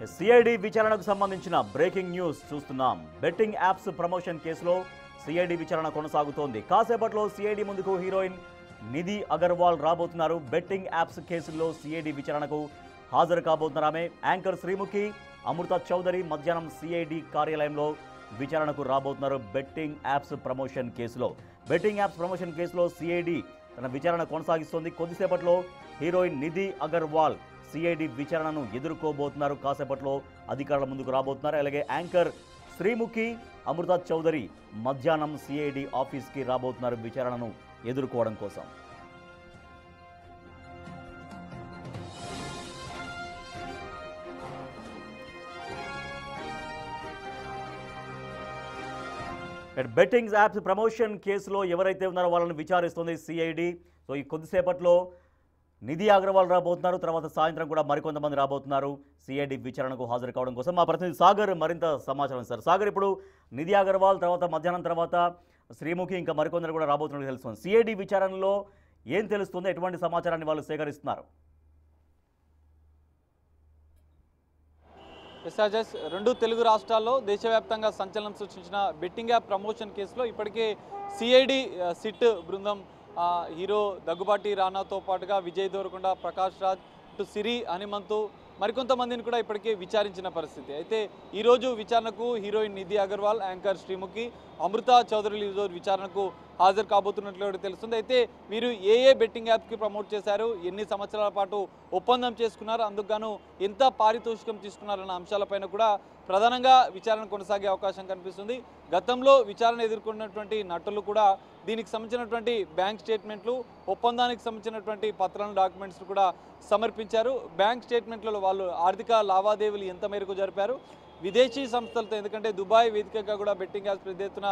CID విచారణకు సంబంధించిన breaking news చూస్తున్నాం. బెట్టింగ్ యాప్స్ ప్రమోషన్ కేసులో సిఐడి విచారణ కొనసాగుతోంది. కాసేపట్లో సిఐడి ముందుకు హీరోయిన్ నిధి అగర్వాల్ రాబోతున్నారు. బెట్టింగ్ యాప్స్ కేసుల్లో సిఐడి విచారణకు హాజరు కాబోతున్నారు. ఆమె యాంకర్ శ్రీముఖి, అమృత చౌదరి మధ్యాహ్నం సిఐడి కార్యాలయంలో విచారణకు రాబోతున్నారు. బెట్టింగ్ యాప్స్ ప్రమోషన్ కేసులో సిఐడి తన విచారణ కొనసాగిస్తోంది. కొద్దిసేపట్లో హీరోయిన్ నిధి అగర్వాల్ సిఐడి విచారణను ఎదుర్కోబోతున్నారు. కాసేపట్లో అధికారుల ముందుకు రాబోతున్నారు. అలాగే యాంకర్ శ్రీముఖి, అమృత చౌదరి మధ్యాహ్నం సిఐడి ఆఫీస్కి రాబోతున్నారు విచారణను ఎదుర్కోవడం కోసం. బెట్టింగ్ యాప్స్ ప్రమోషన్ కేసులో ఎవరైతే ఉన్నారో వాళ్ళని విచారిస్తుంది సిఐడి. సో ఈ కొద్దిసేపట్లో నిధి అగర్వాల్ రాబోతున్నారు. తర్వాత సాయంత్రం కూడా మరికొంతమంది రాబోతున్నారు సిఐడి విచారణకు హాజరు కావడం కోసం. మా ప్రతినిధి సాగర్ మరింత సమాచారం సార్. సాగర్, ఇప్పుడు నిధి అగర్వాల్ తర్వాత మధ్యాహ్నం తర్వాత శ్రీముఖి ఇంకా మరికొందరు కూడా రాబోతున్నట్టు తెలుస్తుంది. సిఐడి విచారణలో ఏం తెలుస్తుంది? ఎటువంటి సమాచారాన్ని వాళ్ళు సేకరిస్తున్నారు? ఎస్ఆర్జెస్ రెండు తెలుగు రాష్ట్రాల్లో దేశవ్యాప్తంగా సంచలనం సృష్టించిన బెట్టింగ్ యాప్ ప్రమోషన్ కేసులో ఇప్పటికే సిఐడి సిట్ బృందం హీరో దగ్గుబాటి రానాతో పాటుగా విజయ్ దేవరకొండ, ప్రకాష్ రాజ్, సిరి, హనుమంతు మరికొంతమందిని కూడా ఇప్పటికే విచారించిన పరిస్థితి. అయితే ఈరోజు విచారణకు హీరోయిన్ నిధి అగర్వాల్, యాంకర్ శ్రీముఖి, అమృత చౌదరి ఈరోజు విచారణకు హాజరు కాబోతున్నట్లు తెలుస్తుంది. అయితే మీరు ఏ బెట్టింగ్ యాప్కి ప్రమోట్ చేశారు, ఎన్ని సంవత్సరాల పాటు ఒప్పందం చేసుకున్నారు, అందుకు గాను ఎంత పారితోషికం తీసుకున్నారన్న అంశాలపైన కూడా ప్రధానంగా విచారణ కొనసాగే అవకాశం కనిపిస్తుంది. గతంలో విచారణ ఎదుర్కొన్నటువంటి నటులు కూడా దీనికి సంబంధించినటువంటి బ్యాంక్ స్టేట్మెంట్లు, ఒప్పందానికి సంబంధించినటువంటి పత్రాలను, డాక్యుమెంట్స్ కూడా సమర్పించారు. బ్యాంక్ స్టేట్మెంట్లలో వాళ్ళు ఆర్థిక లావాదేవీలు ఎంత మేరకు జరిపారు, విదేశీ సంస్థలతో, ఎందుకంటే దుబాయ్ వేదికగా కూడా బెట్టింగ్ యాప్స్ పెద్ద ఎత్తున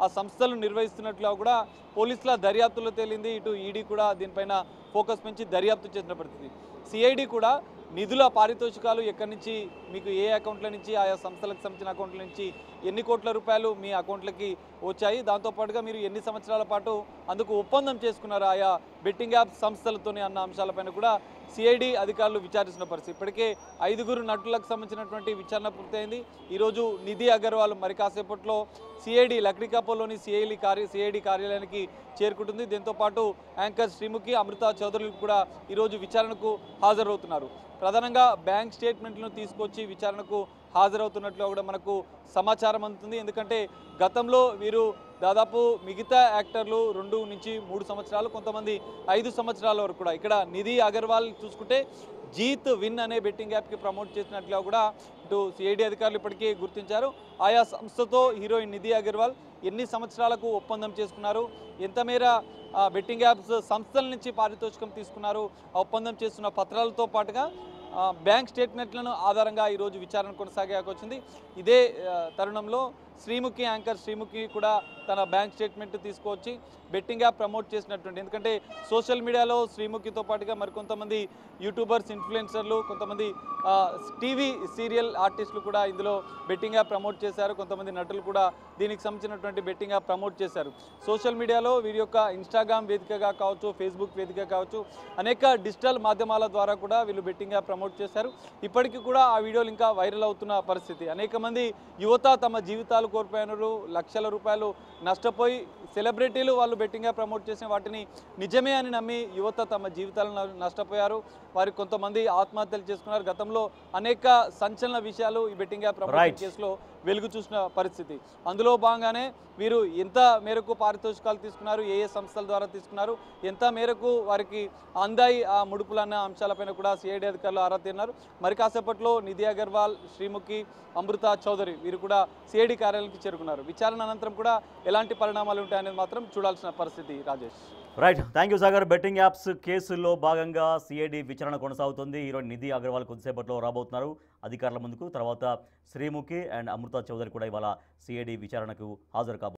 ఆ సంస్థలు నిర్వహిస్తున్నట్లుగా కూడా పోలీసుల దర్యాప్తులో తేలింది. ఇటు ఈడీ కూడా దీనిపైన ఫోకస్ పెంచి దర్యాప్తు చేసిన పరిస్థితి. సిఐడి కూడా నిధుల పారితోషికాలు ఎక్కడి నుంచి, మీకు ఏ అకౌంట్ల నుంచి, ఆయా సంస్థలకు సంబంధించిన అకౌంట్ల నుంచి ఎన్ని కోట్ల రూపాయలు మీ అకౌంట్లకి వచ్చాయి, దాంతోపాటుగా మీరు ఎన్ని సంవత్సరాల పాటు అందుకు ఒప్పందం చేసుకున్నారు ఆయా బెట్టింగ్ యాప్ సంస్థలతోనే అన్న అంశాలపైన కూడా సిఐడి అధికారులు విచారిస్తున్న పరిస్థితి. ఇప్పటికే 5 నటులకు సంబంధించినటువంటి విచారణ పూర్తయింది. ఈరోజు నిధి అగర్వాల్ మరి కాసేపట్లో సిఐడి లక్డికాపోలోని సిఐడి కార్యాలయానికి చేరుకుంటుంది. దీంతోపాటు యాంకర్ శ్రీముఖి, అమృత చౌదరులు కూడా ఈరోజు విచారణకు హాజరవుతున్నారు. ప్రధానంగా బ్యాంక్ స్టేట్మెంట్లను తీసుకొచ్చి విచారణకు హాజరవుతున్నట్లు కూడా మనకు సమాచారం అందుతుంది. ఎందుకంటే గతంలో వీరు దాదాపు మిగతా యాక్టర్లు 2 నుంచి 3 సంవత్సరాలు, కొంతమంది 5 సంవత్సరాల వరకు కూడా, ఇక్కడ నిధి అగర్వాల్ చూసుకుంటే జీత్ విన్ అనే బెట్టింగ్ యాప్కి ప్రమోట్ చేసినట్లుగా కూడా ఇటు సిఐడి అధికారులు ఇప్పటికీ గుర్తించారు. ఆయా సంస్థతో హీరోయిన్ నిధి అగర్వాల్ ఎన్ని సంవత్సరాలకు ఒప్పందం చేసుకున్నారు, ఎంత మేర బెట్టింగ్ యాప్స్ సంస్థల నుంచి పారితోషికం తీసుకున్నారు, ఆ ఒప్పందం చేస్తున్న పత్రాలతో పాటుగా బ్యాంక్ స్టేట్మెంట్లను ఆధారంగా ఈరోజు విచారణ కొనసాగాకొచ్చింది. ఇదే తరుణంలో యాంకర్ శ్రీముఖి కూడా తన బ్యాంక్ స్టేట్మెంట్ తీసుకొచ్చి బెట్టింగ్ యాప్ ప్రమోట్ చేసినటువంటి, ఎందుకంటే సోషల్ మీడియాలో శ్రీముఖితో పాటుగా మరికొంతమంది యూట్యూబర్స్, ఇన్ఫ్లుయెన్సర్లు, కొంతమంది టీవీ సీరియల్ ఆర్టిస్టులు కూడా ఇందులో బెట్టింగ్ యాప్ ప్రమోట్ చేశారు. కొంతమంది నటులు కూడా దీనికి సంబంధించినటువంటి బెట్టింగ్ యాప్ ప్రమోట్ చేశారు. సోషల్ మీడియాలో వీరి యొక్క ఇన్స్టాగ్రామ్ వేదికగా కావచ్చు, ఫేస్బుక్ వేదిక కావచ్చు, అనేక డిజిటల్ మాధ్యమాల ద్వారా కూడా వీళ్ళు బెట్టింగ్ యాప్ ప్రమోట్ చేశారు. ఇప్పటికీ కూడా ఆ వీడియోలు ఇంకా వైరల్ అవుతున్న పరిస్థితి. అనేక మంది యువత తమ జీవితాలు కోల్పోయినారు, లక్షల రూపాయలు నష్టపోయి సెలబ్రిటీలు వాళ్ళు బెట్టింగ్ యాప్ ప్రమోట్ చేసిన వాటిని నిజమే అని నమ్మి యువత తమ జీవితాలను నష్టపోయారు. వారికి కొంతమంది ఆత్మహత్యలు చేసుకున్నారు. గతంలో అనేక సంచలన విషయాలు ఈ బెట్టింగ్ యాప్ ప్రమోషన్ కేసులో వెలుగు చూసిన పరిస్థితి. అందులో భాగంగానే వీరు ఎంత మేరకు పారితోషికాలు తీసుకున్నారు, ఏ సంస్థల ద్వారా తీసుకున్నారు, ఎంత మేరకు వారికి అందాయి ఆ ముడుపులన్న అంశాలపైన కూడా సిఐడి అధికారులు ఆరా తీరినారు. మరి కాసేపట్లో నిధి అగర్వాల్, శ్రీముఖి, అమృత చౌదరి వీరు కూడా సిఐడి కార్యాలయానికి చేరుకున్నారు. విచారణ అనంతరం కూడా ఎలాంటి పరిణామాలు ఉంటాయనేది మాత్రం చూడాల్సిన పరిస్థితి. Rajesh, right, thank you Sagar. Betting apps కేసుల్లో భాగంగా సిఐడి విచారణ కొనసాగుతుంది. ఈరోజు నిధి అగర్వాల్ కొద్దిసేపట్లో రాబోతున్నారు అధికారుల ముందుకు. తర్వాత శ్రీముఖి అండ్ అమృత చౌదరి కూడా ఇవాళ సిఐడి విచారణకు హాజరు కాబోతున్నారు.